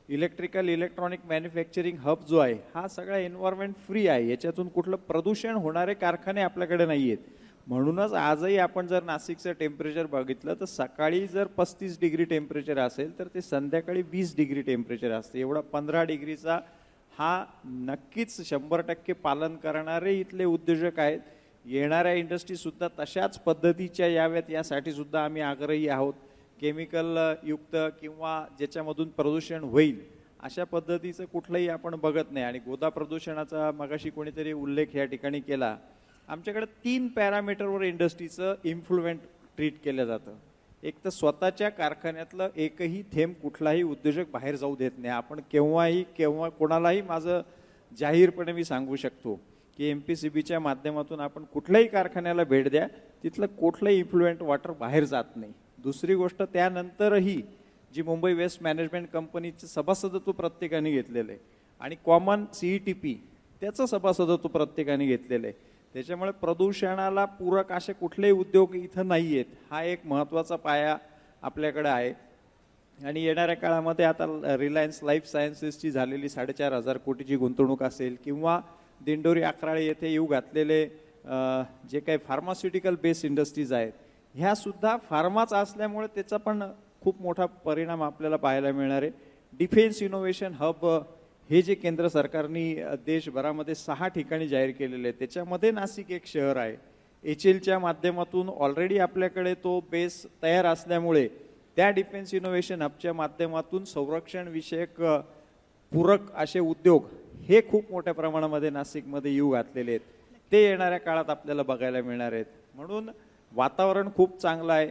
इलेक्ट्रिकल, इलेक्ट्रॉनिक मॅन्युफॅक्चरिंग हब जो आहे हा सगळा एन्व्हायरमेंट फ्री आहे. याच्यातून कुठलं प्रदूषण होणारे कारखाने आपल्याकडे नाही आहेत. म्हणूनच आजही आपण जर नाशिकचं टेम्परेचर बघितलं तर सकाळी जर 35 डिग्री टेम्परेचर असेल तर ते संध्याकाळी 20 डिग्री टेम्परेचर असते. एवढा 15 डिग्रीचा हा नक्कीच 100% पालन करणारे इथले उद्योजक आहेत. येणाऱ्या इंडस्ट्रीसुद्धा तशाच पद्धतीच्या याव्यात यासाठी सुद्धा आम्ही आग्रही आहोत. केमिकल युक्त किंवा ज्याच्यामधून प्रदूषण होईल अशा पद्धतीचं कुठलंही आपण बघत नाही. आणि गोदा प्रदूषणाचा मगाशी कोणीतरी उल्लेख या ठिकाणी केला. आमच्याकडे 3 पॅरामीटरवर इंडस्ट्रीचं इन्फ्लुएंट ट्रीट केलं जातं. एक तर स्वतःच्या कारखान्यातलं एकही थेंब कुठलाही उद्योजक बाहेर जाऊ देत नाही. आपण केव्हा कोणालाही माझं जाहीरपणे मी सांगू शकतो की MPCBच्या माध्यमातून आपण कुठल्याही कारखान्याला भेट द्या, तिथलं कुठलंही इन्फ्लुएंट वॉटर बाहेर जात नाही. दुसरी गोष्ट, त्यानंतरही जी मुंबई वेस्ट मॅनेजमेंट कंपनीचं सभासदत्व प्रत्येकाने घेतलेलं आहे आणि कॉमन CETP त्याचं सभासदत्व प्रत्येकाने घेतलेलं आहे. त्याच्यामुळे प्रदूषणाला पूरक असे कुठलेही उद्योग इथं नाही आहेत. हा एक महत्त्वाचा पाया आपल्याकडे आहे. आणि येणाऱ्या काळामध्ये आता रिलायन्स लाईफ सायन्सेसची झालेली 4,500 कोटीची गुंतवणूक असेल किंवा दिंडोरी अकराळे येथे येऊ घातलेले जे काही फार्मास्युटिकल बेस्ड इंडस्ट्रीज आहेत, ह्या सुद्धा फार्माच असल्यामुळे त्याचा पण खूप मोठा परिणाम आपल्याला पाहायला मिळणार आहे. डिफेन्स इनोव्हेशन हब हे जे केंद्र सरकारने देशभरामध्ये 6 ठिकाणी जाहीर केलेले आहे, त्याच्यामध्ये नाशिक एक शहर आहे. HLच्या माध्यमातून ऑलरेडी आपल्याकडे तो बेस तयार असल्यामुळे त्या डिफेन्स इनोव्हेशन हबच्या माध्यमातून संरक्षण विषयक पूरक असे उद्योग हे खूप मोठ्या प्रमाणामध्ये नाशिकमध्ये येऊ घातलेले आहेत. ते येणाऱ्या काळात आपल्याला बघायला मिळणार आहेत. म्हणून वातावरण खूप चांगलं आहे.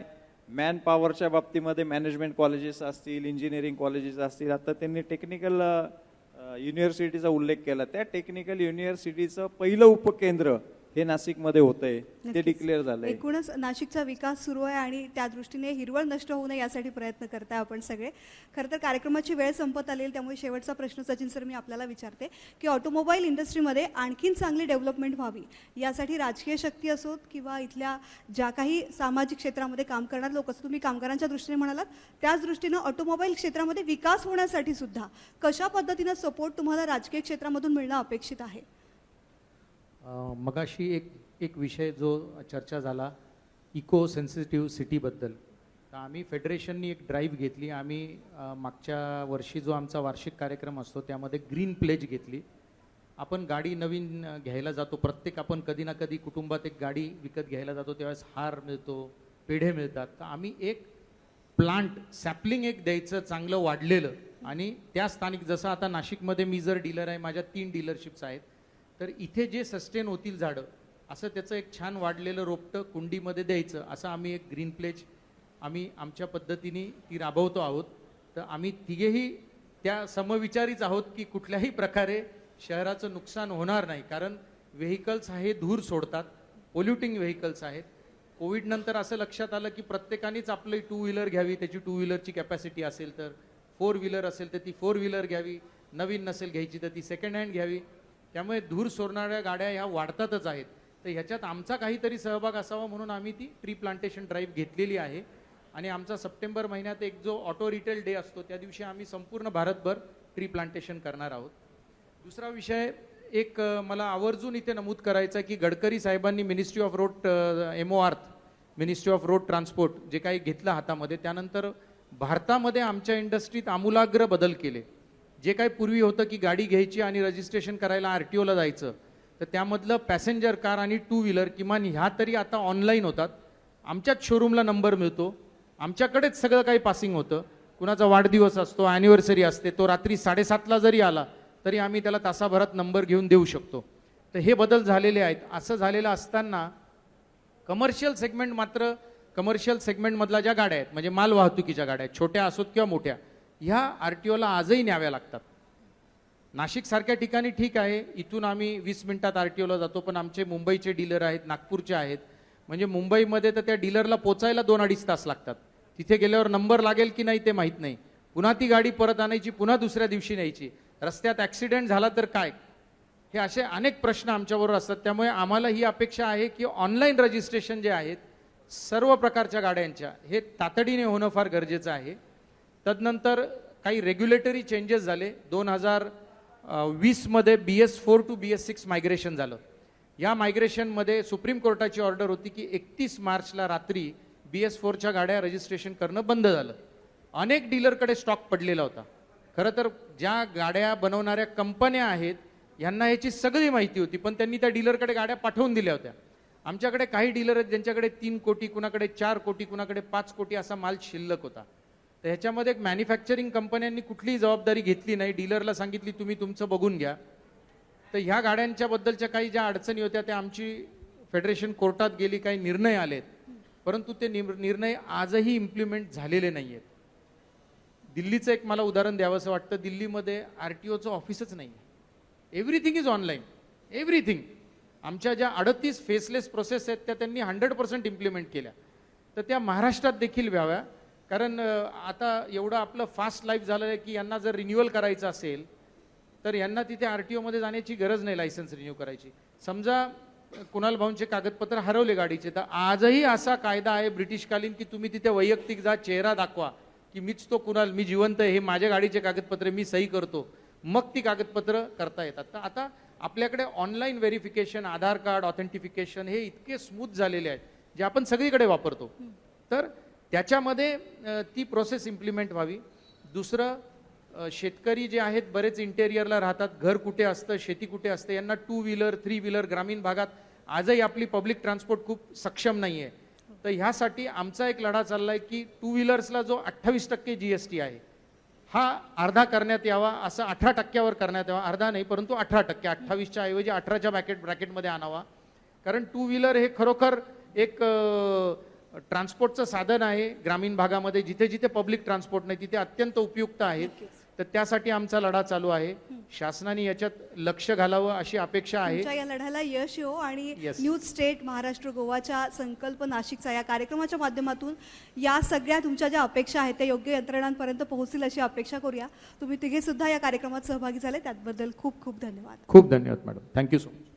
मॅन पॉवरच्या बाबतीमध्ये मॅनेजमेंट कॉलेजेस असतील, इंजिनिअरिंग कॉलेजेस असतील. आता त्यांनी टेक्निकल युनिव्हर्सिटीचा उल्लेख केला. त्या टेक्निकल युनिव्हर्सिटीचं पहिलं उपकेंद्र हे नाशिकमध्ये होतंय, ते डिक्लेअर झालंय. एकूणच नाशिकचा विकास सुरू आहे आणि त्या दृष्टीने हिरवळ नष्ट होऊ नये यासाठी प्रयत्न करताय आपण सगळे. खरं तर कार्यक्रमाची वेळ संपत आलेली, त्यामुळे शेवटचा प्रश्न सचिन सर मी आपल्याला विचारते की ऑटोमोबाईल इंडस्ट्रीमध्ये आणखीन चांगली डेव्हलपमेंट व्हावी यासाठी राजकीय शक्ती असोत किंवा इथल्या ज्या काही सामाजिक क्षेत्रामध्ये काम करणार लोक असं तुम्ही कामगारांच्या दृष्टीने म्हणालात, त्याच दृष्टीनं ऑटोमोबाईल क्षेत्रामध्ये विकास होण्यासाठी सुद्धा कशा पद्धतीनं सपोर्ट तुम्हाला राजकीय क्षेत्रामधून मिळणं अपेक्षित आहे? मगाशी एक विषय जो चर्चा झाला इको सेन्सिटिव्ह सिटीबद्दल, तर आम्ही फेडरेशननी एक ड्राईव्ह घेतली. आम्ही मागच्या वर्षी जो आमचा वार्षिक कार्यक्रम असतो त्यामध्ये ग्रीन प्लेज घेतली आपण गाडी नवीन घ्यायला जातो, प्रत्येक आपण कधी ना कधी कुटुंबात एक गाडी विकत घ्यायला जातो, त्यावेळेस हार मिळतो, पेढे मिळतात. तर आम्ही एक प्लांट सॅपलिंग एक द्यायचं चांगलं वाढलेलं, आणि त्या स्थानिक, जसं आता नाशिकमध्ये मी जर डीलर आहे, माझ्या 3 डीलरशिप्स आहेत, तर इथे जे सस्टेन होतील झाडं, असं त्याचं एक छान वाढलेलं रोपटं कुंडीमध्ये द्यायचं, असं आम्ही एक ग्रीन प्लेज आम्ही आमच्या पद्धतीने ती राबवतो आहोत. तर आम्ही तिघेही त्या समविचारीच आहोत की कुठल्याही प्रकारे शहराचं नुकसान होणार नाही, कारण व्हेकल्स हे धूर सोडतात, पोल्युटिंग व्हेकल्स आहेत. कोविड नंतर असं लक्षात आलं की प्रत्येकानेच आपली 2 व्हीलर घ्यावी, त्याची 2 व्हीलरची कॅपॅसिटी असेल तर, 4 व्हीलर असेल तर ती 4 व्हीलर घ्यावी, नवीन नसेल घ्यायची तर ती सेकंड हँड घ्यावी. त्यामुळे धूर सोडणाऱ्या गाड्या ह्या वाढतातच आहेत. तर ह्याच्यात आमचा काहीतरी सहभाग असावा म्हणून आम्ही ती ट्री प्लांटेशन ड्राईव्ह घेतलेली आहे. आणि आमचा सप्टेंबर महिन्यात एक जो ऑटो रिटेल डे असतो त्या दिवशी आम्ही संपूर्ण भारतभर ट्री प्लांटेशन करणार आहोत. दुसरा विषय एक मला आवर्जून इथे नमूद करायचं आहे की गडकरी साहेबांनी ministry of road MOR ministry of road transport जे काही घेतलं हातामध्ये, त्यानंतर भारतामध्ये आमच्या इंडस्ट्रीत आमूलाग्र बदल केले. जे काही पूर्वी होतं की गाडी घ्यायची आणि रजिस्ट्रेशन करायला RTOला जायचं, तर त्यामधलं पॅसेंजर कार आणि 2 व्हीलर किमान ह्या तरी आता ऑनलाईन होतात. आमच्याच शोरूमला नंबर मिळतो, आमच्याकडेच सगळं काही पासिंग होतं. कुणाचा वाढदिवस असतो, ॲनिव्हर्सरी असते, तो रात्री 7:30ला जरी आला तरी आम्ही त्याला तासाभरात नंबर घेऊन देऊ शकतो. तर हे बदल झालेले आहेत. असं झालेलं असताना कमर्शियल सेगमेंट मात्र, कमर्शियल सेगमेंटमधल्या ज्या गाड्या आहेत, म्हणजे माल वाहतुकीच्या गाड्या आहेत, छोट्या असोत किंवा मोठ्या, ह्या RTOला आजही न्याव्या लागतात. नाशिकसारख्या ठिकाणी ठीक आहे, इथून आम्ही 20 मिनिटात RTOला जातो, पण आमचे मुंबईचे डीलर आहेत, नागपूरचे आहेत, म्हणजे मुंबईमध्ये तर त्या डीलरला पोचायला 2-2.5 तास लागतात. तिथे गेल्यावर नंबर लागेल की नाही ते माहीत नाही, पुन्हा ती गाडी परत आणायची, पुन्हा दुसऱ्या दिवशी न्यायची, रस्त्यात ॲक्सिडेंट झाला तर काय, हे असे अनेक प्रश्न आमच्याबरोबर असतात. त्यामुळे आम्हाला ही अपेक्षा आहे की ऑनलाईन रजिस्ट्रेशन जे आहेत सर्व प्रकारच्या गाड्यांच्या, हे तातडीने होणं फार गरजेचं आहे. तदनंतर काही रेग्युलेटरी चेंजेस झाले. 2020मध्ये BS4 to BS6 मायग्रेशन झालं. या मायग्रेशनमध्ये सुप्रीम कोर्टाची ऑर्डर होती की 31 मार्चला रात्री BS4च्या गाड्या रजिस्ट्रेशन करणं बंद झालं. अनेक डीलरकडे स्टॉक पडलेला होता. खरं तर ज्या गाड्या बनवणाऱ्या कंपन्या आहेत यांना याची सगळी माहिती होती, पण त्यांनी त्या डीलरकडे गाड्या पाठवून दिल्या होत्या. आमच्याकडे काही डीलर आहेत ज्यांच्याकडे 3 कोटी, कुणाकडे 4 कोटी, कुणाकडे 5 कोटी असा माल शिल्लक होता. तर ह्याच्यामध्ये एक मॅन्युफॅक्चरिंग कंपन्यांनी कुठलीही जबाबदारी घेतली नाही, डीलरला सांगितली तुम्ही तुमचं बघून घ्या. तर ह्या गाड्यांच्या बद्दलच्या काही ज्या अडचणी होत्या त्या आमची फेडरेशन कोर्टात गेली, काही निर्णय आलेत, परंतु ते निर्णय आजही इम्प्लिमेंट झालेले नाही आहेत. दिल्लीचं एक मला उदाहरण द्यावंसं वाटतं. दिल्लीमध्ये RTOचं ऑफिसच नाही, एव्हरीथिंग इज ऑनलाईन, एव्हरीथिंग. आमच्या ज्या 38 फेसलेस प्रोसेस आहेत त्या त्यांनी 100% इम्प्लिमेंट केल्या. तर त्या महाराष्ट्रात देखील व्हाव्या, कारण आता एवढं आपलं फास्ट लाईफ झालं आहे की यांना जर रिन्युअल करायचं असेल तर यांना तिथे RTOमध्ये जाण्याची गरज नाही लायसन्स रिन्यू करायची. समजा कुणाल भाऊंचे कागदपत्र हरवले गाडीचे, तर आजही असा कायदा आहे ब्रिटिशकालीन की तुम्ही तिथे वैयक्तिक जा, चेहरा दाखवा की मीच तो कुणाल, मी जिवंत आहे, हे माझ्या गाडीचे कागदपत्र मी सही करतो, मग ती कागदपत्र करता येतात. तर आता आपल्याकडे ऑनलाईन व्हेरिफिकेशन, आधार कार्ड ऑथेंटिफिकेशन हे इतके स्मूथ झालेले आहेत जे आपण सगळीकडे वापरतो. तर त्याच्यामध्ये ती प्रोसेस इम्प्लिमेंट व्हावी. दुसरं, शेतकरी जे आहेत बरेच इंटेरियरला राहतात, घर कुठे असतं, शेती कुठे असते, यांना 2 व्हीलर 3 व्हीलर ग्रामीण भागात आजही आपली पब्लिक ट्रान्सपोर्ट खूप सक्षम नाही आहे. तर ह्यासाठी आमचा एक लढा चालला आहे की 2 व्हीलर्सला जो 28% GST आहे हा अर्धा करण्यात यावा, असं 18% करण्यात यावा. अर्धा नाही परंतु 18%, 28च्या ऐवजी 18च्या ब्रॅकेटमध्ये आणावा. कारण 2 व्हीलर हे खरोखर एक ट्रान्सपोर्टचं साधन आहे. ग्रामीण भागामध्ये जिथे जिथे पब्लिक ट्रान्सपोर्ट नाही तिथे अत्यंत उपयुक्त आहेत. तर त्यासाठी आमचा लढा चालू आहे. शासनाने याच्यात लक्ष घालावं अशी अपेक्षा आहे. तुमच्या या लढ्याला यश येवो आणि Yes. न्यूज स्टेट महाराष्ट्र गोवाच्या संकल्प नाशिकचा या कार्यक्रमाच्या माध्यमातून या सगळ्या तुमच्या ज्या अपेक्षा आहेत त्या योग्य यंत्रणांपर्यंत पोहोचतील अशी अपेक्षा करूया. तुम्ही तिघे सुद्धा या कार्यक्रमात सहभागी झाले त्याबद्दल खूप खूप धन्यवाद. खूप धन्यवाद मॅडम, थँक्यू सो मच.